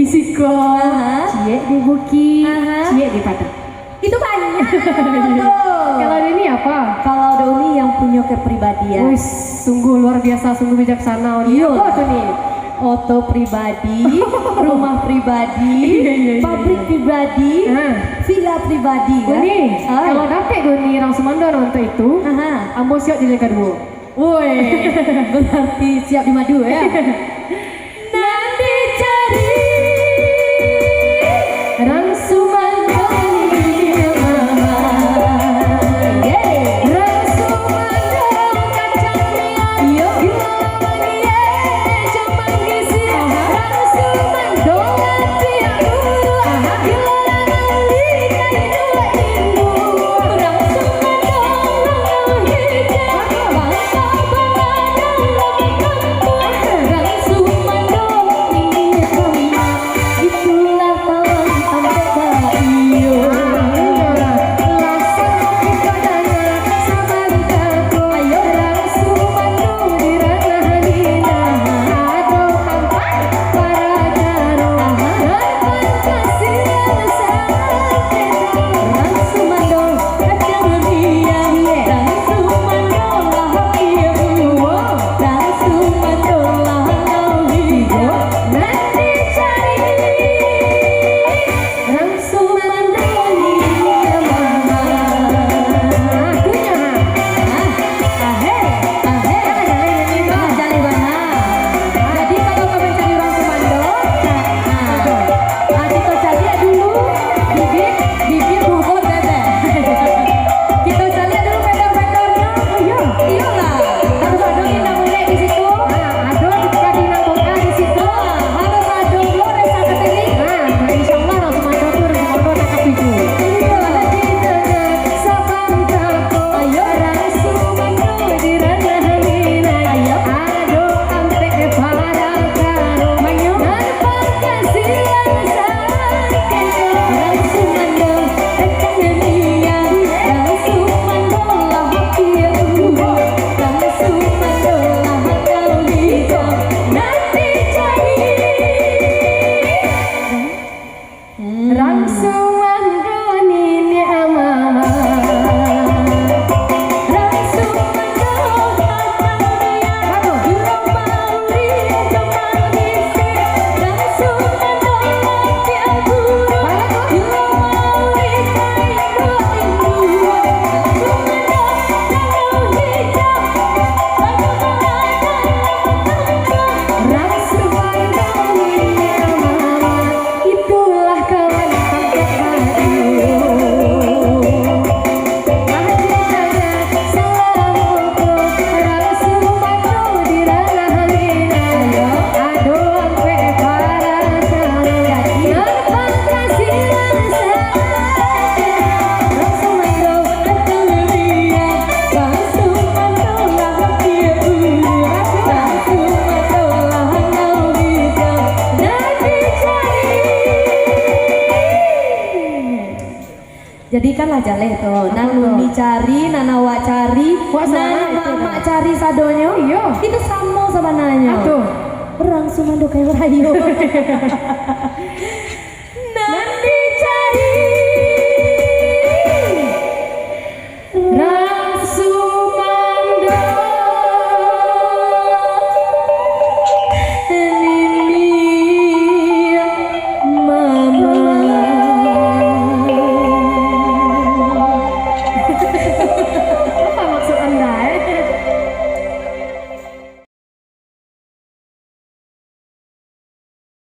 Siko, cie di Bukit, cie di Padang. Itu banyak. Kalau ini apa? Kalau Doni yang punya kepribadian. Wih, sungguh luar biasa, sungguh bijaksana. Iya. Apa tuh nih? Oto pribadi, rumah pribadi, pabrik pribadi, villa pribadi kan? Ini, kalau dapet Doni orang Semandor untuk itu, ambo siap di negara dua. Woi, berarti siap dimadu ya? Nanti cari orang Sumandor ini mama. Orang Sumandor kacang liat, yo gila cuman gizi. Orang Sumandor tiap guru, gila ngali kain dua ibu. Orang Sumandor hijau, bangsa bangadang lagi kampung. Orang Sumandor ini mama, itulah kawan sampai bayo. Jadikanlah jaleh tuh, nang Nuni cari, nanawa cari, nang mama cari sadonyo, itu sama sebenarnya. Orang Sumando kayak rayo.